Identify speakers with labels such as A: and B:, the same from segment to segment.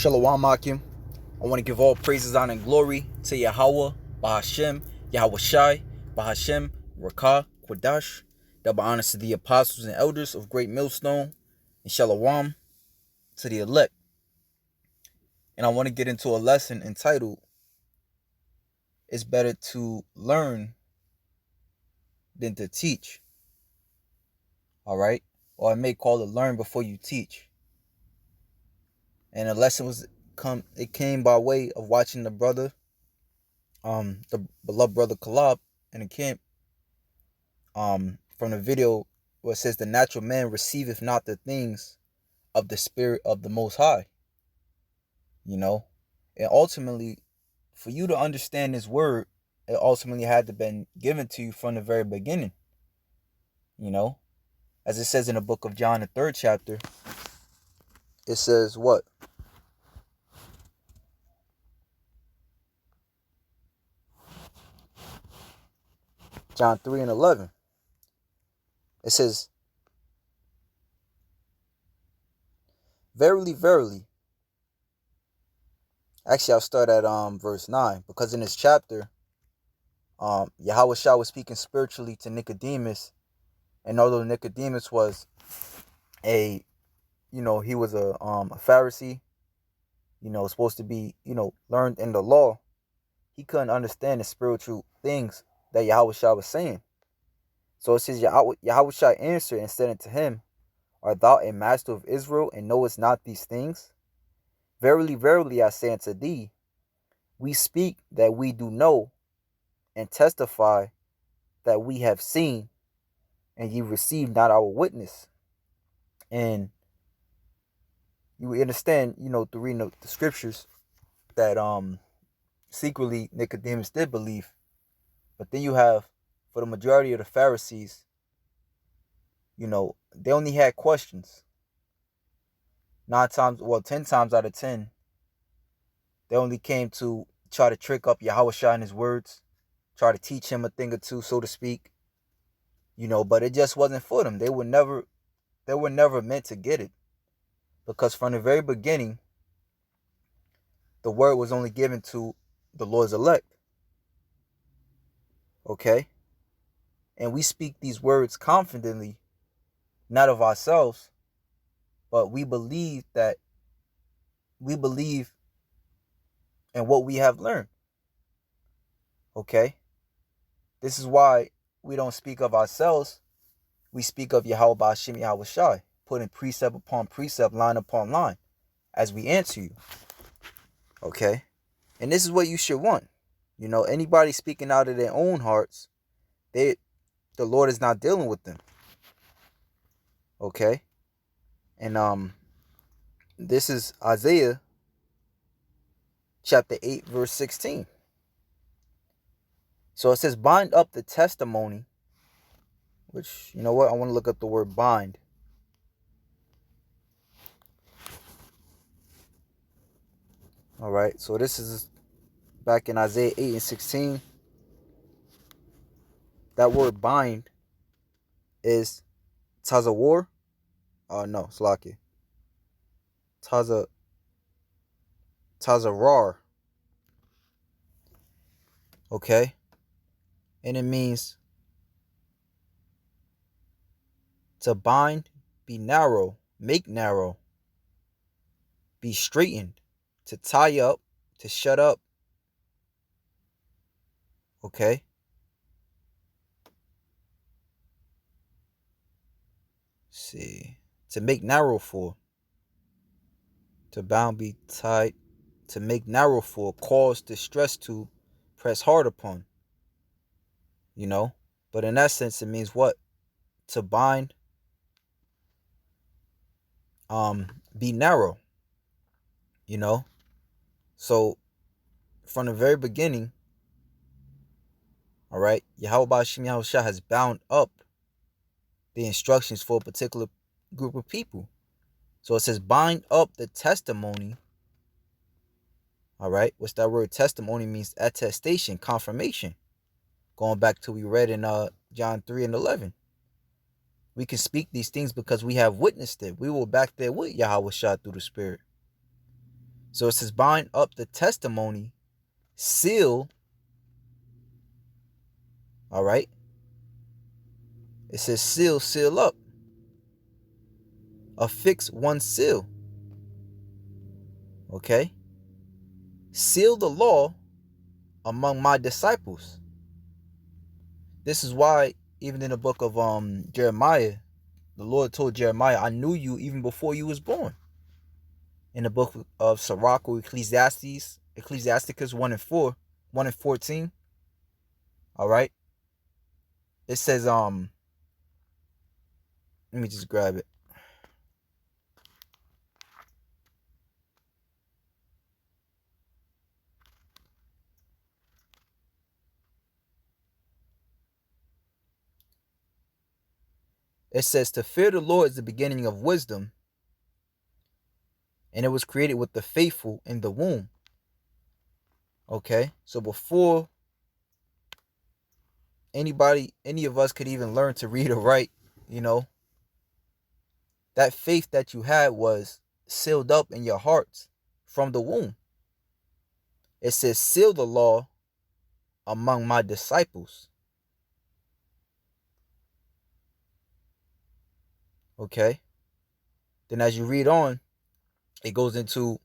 A: Shalom Akim. I want to give all praises, honor, and glory to Yahweh, Bahashem, Yahweh Shai, Bahashem, Rakah, Quadash. Double honors to the apostles and elders of Great Millstone, and Shalom to the elect. And I want to get into a lesson entitled, It's Better to Learn Than to Teach. Alright? Or I may call it Learn Before You Teach. And the lesson came by way of watching the beloved brother Kalab in the camp, from the video where it says the natural man receiveth not the things of the spirit of the Most High. And ultimately, for you to understand this word, it ultimately had to been given to you from the very beginning. As it says in the book of John, the 3rd chapter, it says what? John 3:11. It says, verily, verily. Actually, I'll start at verse 9, because in this chapter, Yahweh Shah was speaking spiritually to Nicodemus, and although Nicodemus was he was a Pharisee, supposed to be, learned in the law, he couldn't understand the spiritual things that Yahweh Shah was saying. So it says, Yahweh Shah answered and said unto him, Art thou a master of Israel, and knowest not these things? Verily, verily, I say unto thee, we speak that we do know, and testify that we have seen, and ye receive not our witness. And you understand, through reading the scriptures, that secretly Nicodemus did believe. But then you have, for the majority of the Pharisees, they only had questions. 10 times out of 10, they only came to try to trick up Yahweh Shah in his words, try to teach him a thing or two, so to speak. But it just wasn't for them. They were never meant to get it. Because from the very beginning, the word was only given to the Lord's elect. Okay? And we speak these words confidently, not of ourselves, but we believe in what we have learned. Okay? This is why we don't speak of ourselves. We speak of Yahweh Ba'ashem Yahweh Shai, putting precept upon precept, line upon line, as we answer you. Okay? And this is what you should want. Anybody speaking out of their own hearts, the Lord is not dealing with them. Okay? And this is Isaiah chapter 8, verse 16. So it says, bind up the testimony, which, I want to look up the word bind. All right, so this is back in Isaiah 8 and 16. That word bind is tazawar. No, Slakia. Tazarar. Okay? And it means to bind, be narrow, make narrow, be straightened, to tie up, to shut up. Okay? See. To make narrow for. To bound, be tied. To make narrow for, cause distress to, press hard upon. But in that sense, it means what? To bind, be narrow. So from the very beginning, all right, Yahweh Ba'ashem Yahweh Shah has bound up the instructions for a particular group of people. So it says bind up the testimony. All right, what's that word? Testimony means attestation, confirmation. Going back to we read in John 3 and 11. We can speak these things because we have witnessed it. We were back there with Yahweh Shah through the Spirit. So it says, bind up the testimony, seal. All right. It says seal, seal up. Affix one seal. Okay. Seal the law among my disciples. This is why even in the book of Jeremiah, the Lord told Jeremiah, I knew you even before you was born. In the book of Sirach or Ecclesiasticus 1 and 4, 1 and 14. All right. It says, let me just grab it. It says, to fear the Lord is the beginning of wisdom, and it was created with the faithful in the womb. Okay. So before any of us could even learn to read or write, that faith that you had was sealed up in your hearts from the womb. It says, seal the law among my disciples. Okay. Then as you read on, it goes into,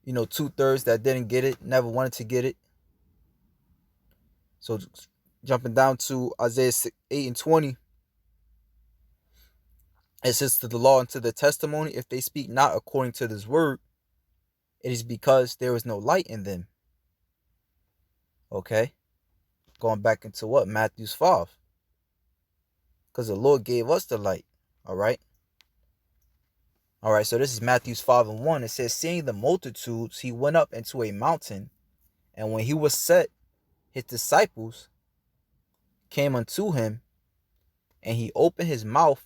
A: 2/3 that didn't get it, never wanted to get it. So jumping down to Isaiah 8 and 20, it says, to the law and to the testimony, if they speak not according to this word, it is because there is no light in them. Okay. Going back into what? Matthew's 5. Because the Lord gave us the light. All right. All right. So this is Matthew's 5 and 1. It says, seeing the multitudes, he went up into a mountain. And when he was set, his disciples came unto him, and he opened his mouth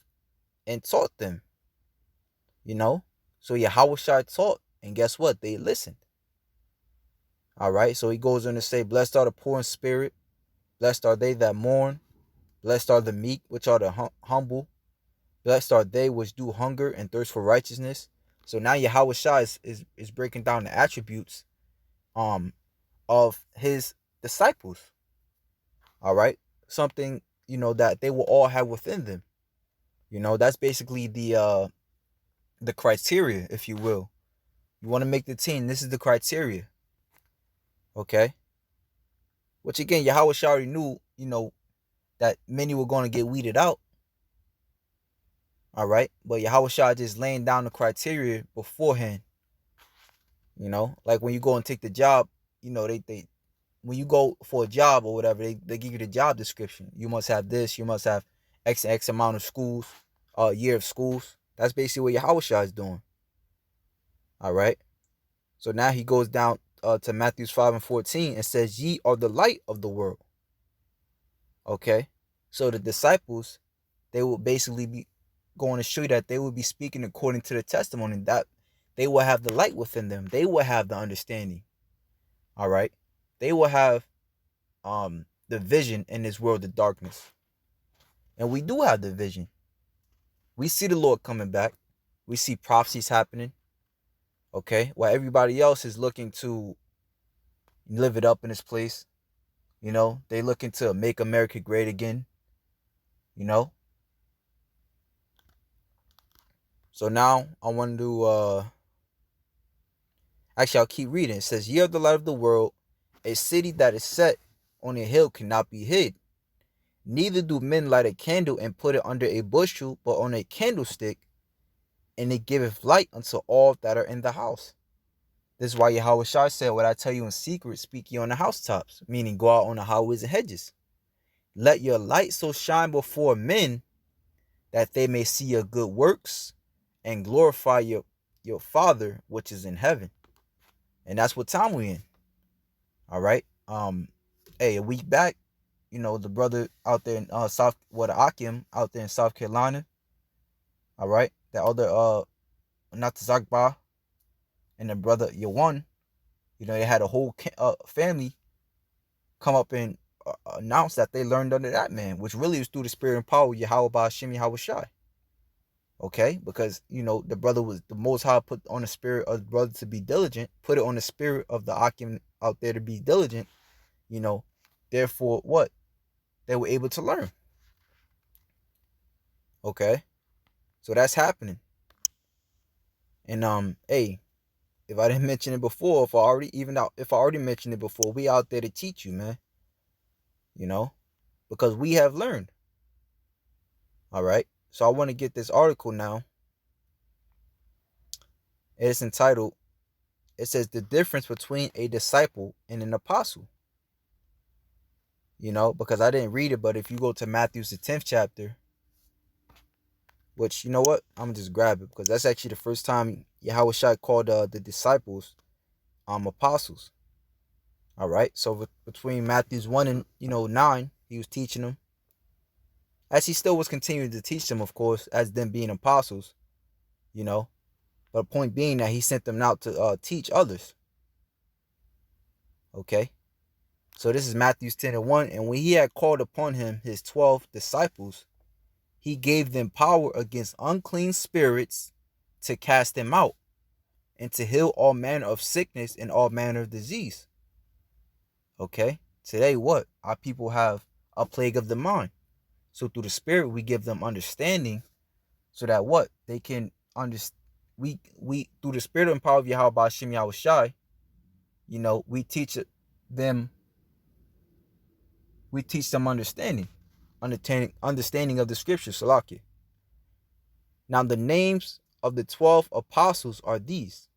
A: and taught them. So Yahushua taught, and guess what? They listened. All right. So he goes on to say, blessed are the poor in spirit, blessed are they that mourn, blessed are the meek, which are the humble, blessed are they which do hunger and thirst for righteousness. So now Yahushua is breaking down the attributes of his disciples. All right. Something, that they will all have within them. That's basically the criteria, if you will. You want to make the team, this is the criteria. Okay. Which again, Yahushua already knew, that many were going to get weeded out. All right. But Yahushua just laying down the criteria beforehand. Like when you go and take the job, they when you go for a job or whatever, they give you the job description. You must have this, you must have X amount of schools, year of schools. That's basically what Yahushua is doing. All right. So now he goes down to Matthew 5 and 14 and says, ye are the light of the world. Okay. So the disciples, they will basically be going to show you that they will be speaking according to the testimony, that they will have the light within them. They will have the understanding. All right. They will have the vision in this world of darkness. And we do have the vision. We see the Lord coming back. We see prophecies happening. Okay. While everybody else is looking to live it up in this place. They looking to make America great again. So now I want to actually I'll keep reading. It says, ye are the light of the world. A city that is set on a hill cannot be hid. Neither do men light a candle and put it under a bushel, but on a candlestick, and it giveth light unto all that are in the house. This is why Yahushua said, what I tell you in secret, speak ye on the housetops, meaning go out on the highways and hedges. Let your light so shine before men that they may see your good works and glorify your Father which is in heaven. And that's what time we in. All right. Hey, a week back, the brother out there in Akim out there in South Carolina. All right. That other Natazakba and the brother Yawan, they had a whole family come up and announce that they learned under that man, which really was through the spirit and power of Yahweh Ba'Shem Yahushai. Okay, because the brother was the Most High put on the spirit of the brother to be diligent, put it on the spirit of the Akim out there to be diligent. Therefore, what they were able to learn. Okay, so that's happening. And hey, if I didn't mention it before, if I already mentioned it before, we out there to teach you, man. Because we have learned. All right. So I want to get this article now. It's entitled. It says the difference between a disciple and an apostle. Because I didn't read it, but if you go to Matthew's the 10th chapter, which you know what, I'm gonna just grab it because that's actually the first time Yahweh Shai called the disciples apostles. All right, so between Matthew's 1 and 9, he was teaching them, as he still was continuing to teach them, of course, as them being apostles. But the point being that he sent them out to teach others. Okay, so this is Matthew's 10 and 1, and when he had called upon him his 12 disciples, he gave them power against unclean spirits to cast them out, and to heal all manner of sickness and all manner of disease. Okay? Today, what? Our people have a plague of the mind. So through the Spirit, we give them understanding so that what? They can understand. We through the Spirit and power of Yahweh Ba'ashem Yahweh Shai, we teach them understanding of the scriptures, Salaki. Now the names of the 12 apostles are these.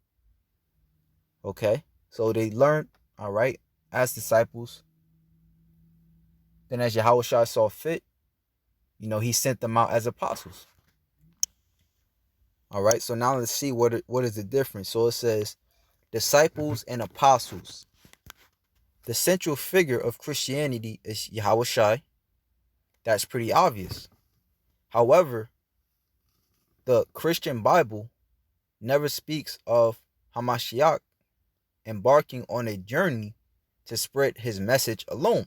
A: Okay, so they learned, all right, as disciples. Then as Yahweh Shai saw fit, he sent them out as apostles. All right, so now let's see what is the difference. So it says disciples and apostles. The central figure of Christianity is Yahweh Shai. That's pretty obvious. However, the Christian Bible never speaks of Hamashiach embarking on a journey to spread his message alone.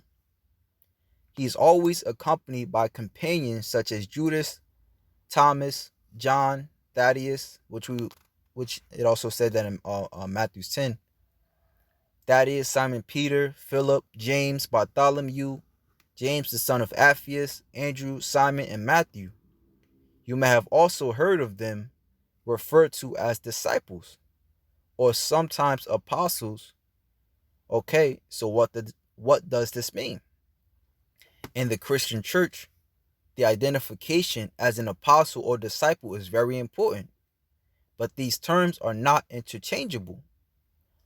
A: He is always accompanied by companions such as Judas, Thomas, John, Thaddeus, which it also said that in Matthew 10. Thaddeus, Simon Peter, Philip, James, Bartholomew, James the son of Alphaeus, Andrew, Simon, and Matthew. You may have also heard of them referred to as disciples, or sometimes apostles. Okay, so what does this mean? In the Christian church, the identification as an apostle or disciple is very important, but these terms are not interchangeable.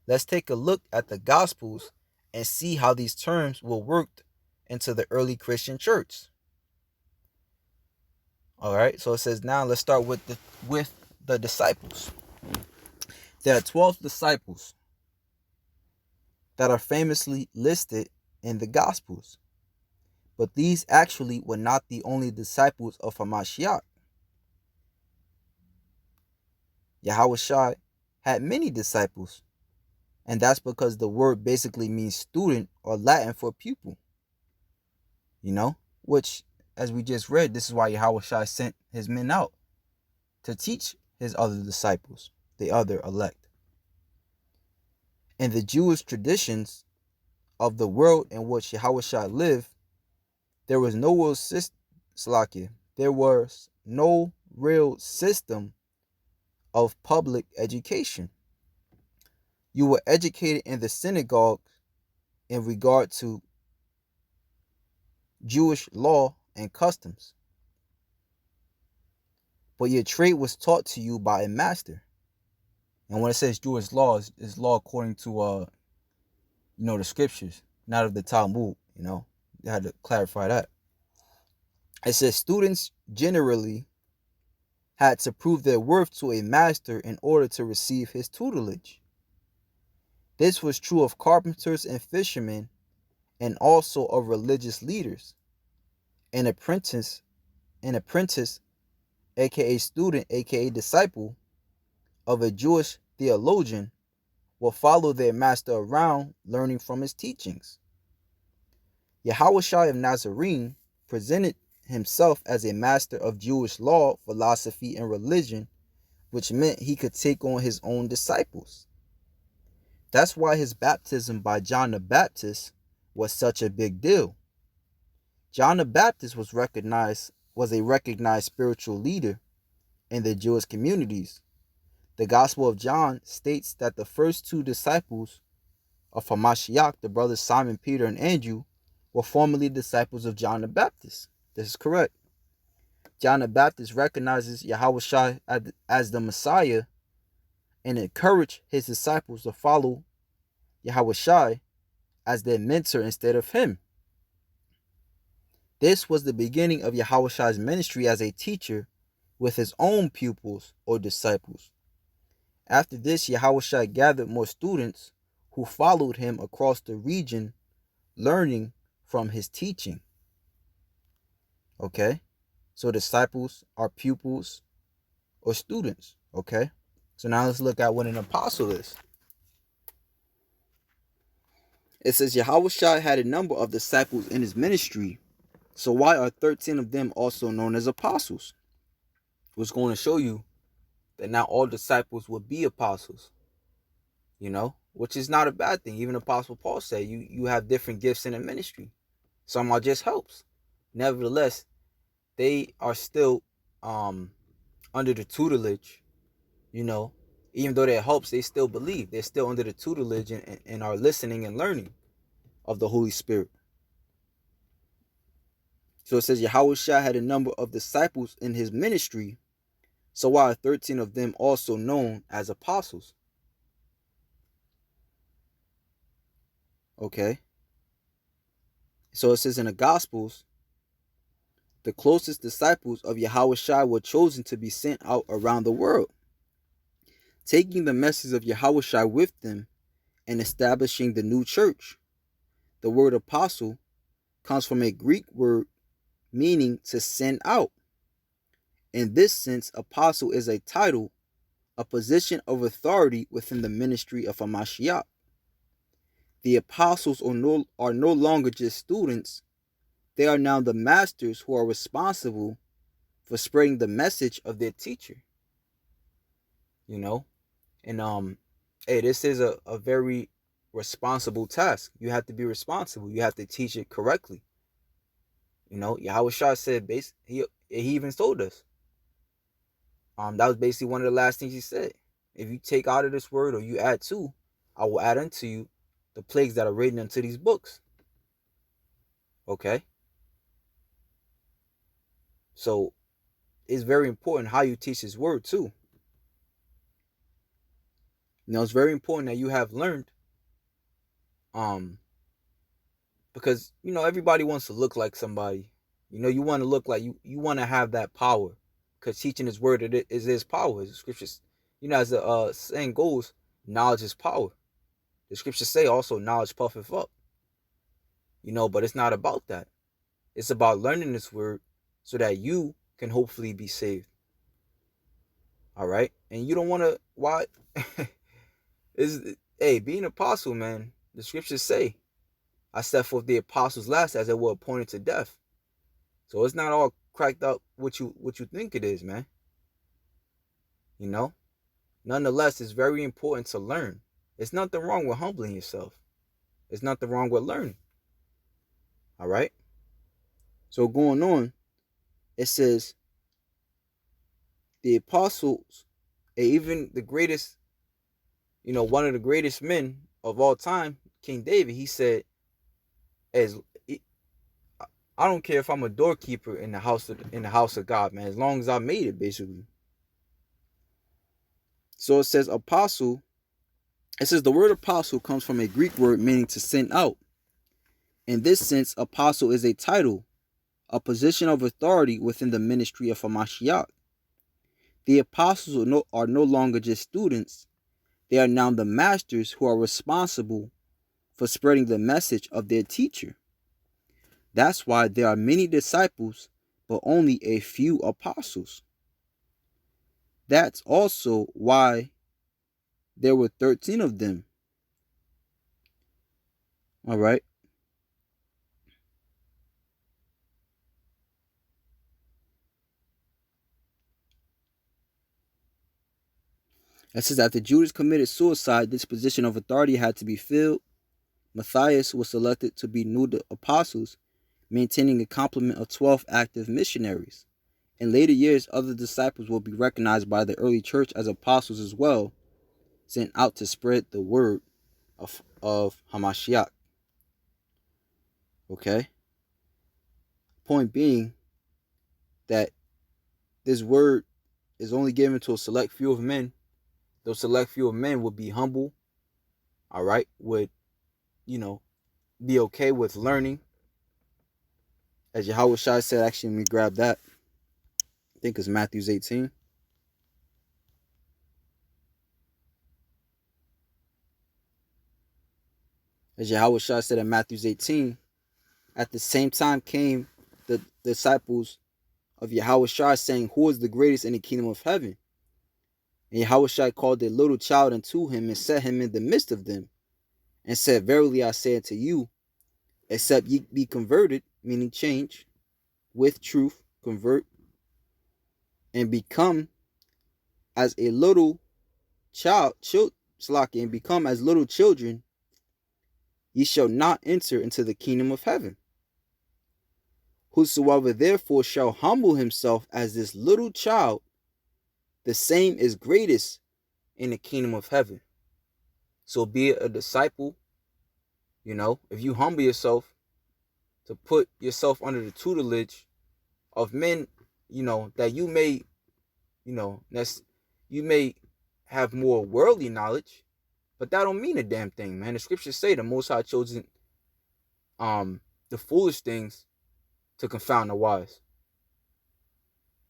A: Let's take a look at the Gospels and see how these terms were worked into the early Christian church. All right, so it says now let's start with the disciples. There are 12 disciples that are famously listed in the Gospels, but these actually were not the only disciples of Hamashiach. Yahweh Shai had many disciples, and that's because the word basically means student or Latin for pupil. Which, as we just read, this is why Yahweh Shai sent his men out to teach his other disciples, the other elect. In the Jewish traditions of the world in which Yahweh Shai lived, there was no real system of public education. You were educated in the synagogue in regard to Jewish law and customs, but your trade was taught to you by a master. And when it says Jewish law, is law according to the scriptures, not of the Talmud. You had to clarify that. It says students generally had to prove their worth to a master in order to receive his tutelage. This was true of carpenters and fishermen, and also of religious leaders. An apprentice, aka student, aka disciple of a Jewish theologian, will follow their master around, learning from his teachings. Yahweh Shai of Nazarene presented himself as a master of Jewish law, philosophy, and religion, which meant he could take on his own disciples. That's why his baptism by John the Baptist was such a big deal. John the Baptist was a recognized spiritual leader in the Jewish communities. The Gospel of John states that the first two disciples of Hamashiach, the brothers Simon, Peter, and Andrew, were formerly disciples of John the Baptist. This is correct. John the Baptist recognizes Yahushua as the Messiah and encouraged his disciples to follow Yahushua as their mentor instead of him. This was the beginning of Yahushua's ministry as a teacher with his own pupils or disciples. After this, Yahushua gathered more students who followed him across the region, learning from his teaching. Okay? So disciples are pupils or students. Okay? So now let's look at what an apostle is. It says Yahushua had a number of disciples in his ministry. So why are 13 of them also known as apostles? What's going to show you that not all disciples would be apostles, which is not a bad thing. Even Apostle Paul said you have different gifts in the ministry. Some are just helps. Nevertheless, they are still under the tutelage, even though they're helps, they still believe. They're still under the tutelage and are listening and learning of the Holy Spirit. So it says Yahushua had a number of disciples in his ministry. So why are 13 of them also known as apostles? Okay. So it says in the Gospels, the closest disciples of Yahushua were chosen to be sent out around the world, taking the message of Yahushua with them and establishing the new church. The word apostle comes from a Greek word meaning to send out. In this sense, apostle is a title, a position of authority within the ministry of Hamashiach. The apostles are no longer just students. They are now the masters who are responsible for spreading the message of their teacher. And this is a very responsible task. You have to be responsible. You have to teach it correctly. Yahushua said, he even told us. That was basically one of the last things he said. If you take out of this word or you add to, I will add unto you the plagues that are written into these books. Okay? So it's very important how you teach his word too. It's very important that you have learned. Because, everybody wants to look like somebody. You want to look like you want to have that power. Because teaching his word is his power. The scriptures, as the saying goes, knowledge is power. The scriptures say also knowledge puffeth up. But it's not about that. It's about learning this word so that you can hopefully be saved. All right? And you don't want to, why? Being an apostle, man, the scriptures say, I set forth the apostles last as they were appointed to death. So it's not all cracked up what you think it is, man. Nonetheless, it's very important to learn. It's nothing wrong with humbling yourself. There's nothing wrong with learning. All right? So going on, it says, the apostles, even the greatest, one of the greatest men of all time, King David, he said, I don't care if I'm a doorkeeper in the house of God, man, as long as I made it, basically. So it says apostle. It says the word apostle comes from a Greek word meaning to send out. In this sense, apostle is a title, a position of authority within the ministry of Hamashiach. The apostles are no longer just students. They are now the masters who are responsible for spreading the message of their teacher. That's why there are many disciples, but only a few apostles. That's also why there were 13 of them. All right. It says, after Judas committed suicide, this position of authority had to be filled. Matthias was selected to be new to apostles, maintaining a complement of 12 active missionaries. In later years, other disciples will be recognized by the early church as apostles as well, sent out to spread the word of Hamashiach. Okay? Point being that this word is only given to a select few of men. Those select few of men would be humble, all right, would, be okay with learning. As Yahweh Shai said, actually, let me grab that. I think it's Matthew 18. As Yahweh Shai said in Matthew 18, at the same time came the disciples of Yahweh Shai, saying, who is the greatest in the kingdom of heaven? And Yahweh Shai called a little child unto him and set him in the midst of them, and said, verily I say unto you, except ye be converted, meaning change, with truth, convert, and become as a little and become as little children, ye shall not enter into the kingdom of heaven. Whosoever therefore shall humble himself as this little child, the same is greatest in the kingdom of heaven. So be it a disciple, if you humble yourself to put yourself under the tutelage of men, that you may, you may have more worldly knowledge, but that don't mean a damn thing, man. The scriptures say the Most High chosen the foolish things to confound the wise.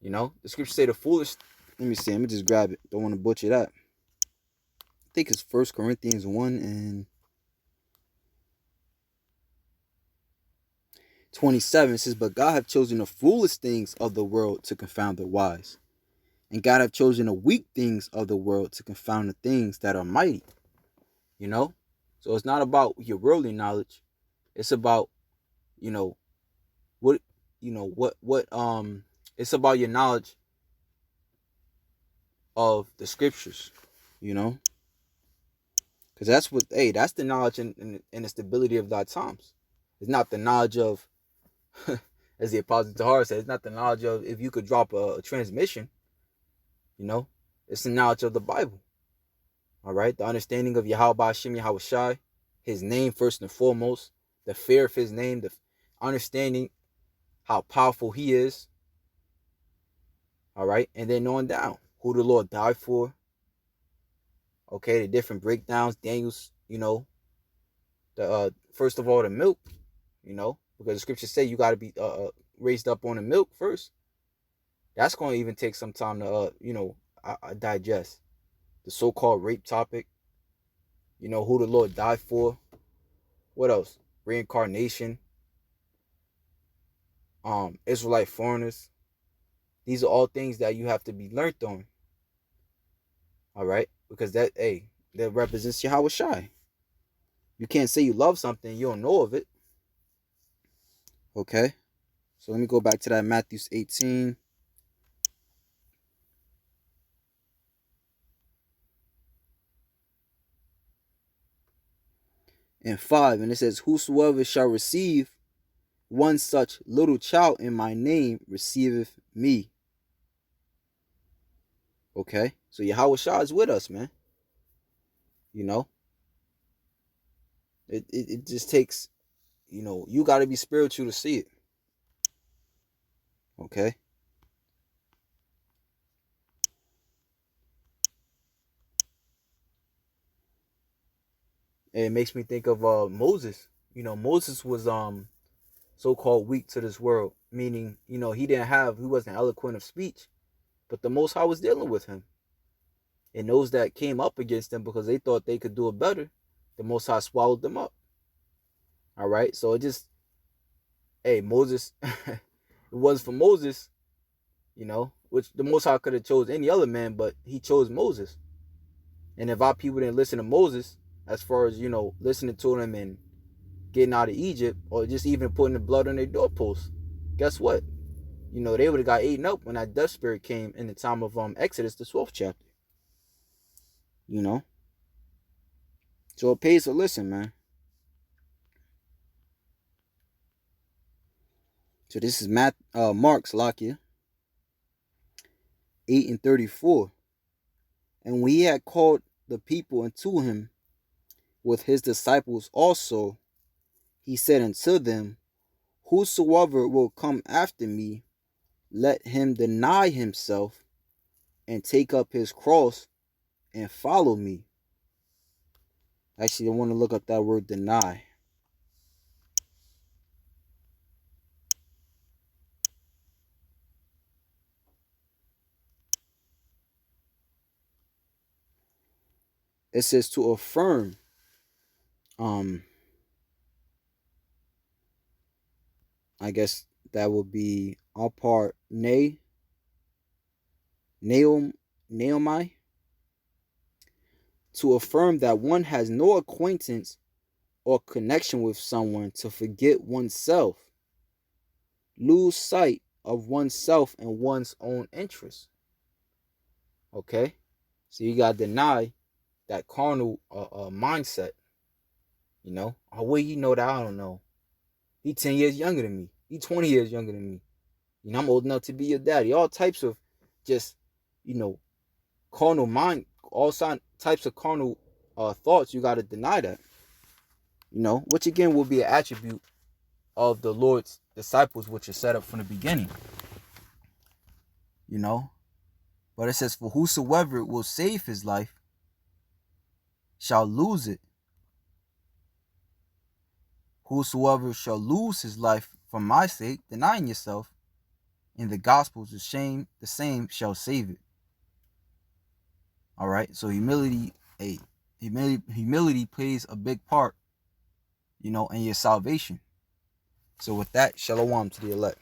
A: The scriptures say the foolish. Let me see. Let me just grab it. Don't want to butcher that. I think it's 1 Corinthians 1 and 27. It says, but God hath chosen the foolish things of the world to confound the wise. And God hath chosen the weak things of the world to confound the things that are mighty. So it's not about your worldly knowledge. It's about, it's about your knowledge of the scriptures, because that's the knowledge and the stability of thy times. It's not the knowledge of, as the Apostle Tahar said, it's not the knowledge of if you could drop a transmission, it's the knowledge of the Bible. All right, the understanding of Yahweh Hashem Yahweh Shai, his name first and foremost, the fear of his name, the understanding how powerful he is. All right, and then on down, who the Lord died for. Okay, the different breakdowns, Daniel's, the first of all, the milk, because the scriptures say you got to be raised up on the milk first. That's going to even take some time to, digest. The so-called rape topic, who the Lord died for. What else? Reincarnation. Israelite foreigners. These are all things that you have to be learned on. All right? Because that represents Yahweh Shai. You can't say you love something you don't know of it. Okay? So let me go back to that Matthew 18. And 5, and it says, whosoever shall receive one such little child in my name receiveth me. Okay, so Yahweh Shai is with us, man. It just takes, you got to be spiritual to see it. Okay. And it makes me think of Moses. Moses was so-called weak to this world, meaning, he wasn't eloquent of speech, but the Most High was dealing with him. And those that came up against him because they thought they could do it better, the Most High swallowed them up. All right, so it just, Moses, it was for Moses, which the Most High could have chose any other man, but he chose Moses. And if our people didn't listen to Moses, as far as, listening to him and getting out of Egypt, or just even putting the blood on their doorposts, guess what? They would have got eaten up when that death spirit came in the time of Exodus, the 12th chapter. You know? So it pays to listen, man. So this is Mark's Lakia 8:34. And when he had called the people unto him with his disciples also, he said unto them, whosoever will come after me, let him deny himself and take up his cross and follow me. Actually, I want to look up that word deny. It says to affirm. I guess that would be apart naomai, to affirm that one has no acquaintance or connection with someone, to forget oneself, lose sight of oneself and one's own interests. Okay, so you gotta deny that carnal mindset. You know, oh, well, you know that I don't know. He 10 years younger than me. He 20 years younger than me. You know, I'm old enough to be your daddy. All types of just, you know, carnal mind, all types of carnal thoughts. You got to deny that. You know, which again will be an attribute of the Lord's disciples, which are set up from the beginning. You know, but it says, for whosoever will save his life shall lose it. Whosoever shall lose his life for my sake, denying yourself, in the gospels, the same shall save it. All right. So humility plays a big part, you know, in your salvation. So with that, shalom to the elect.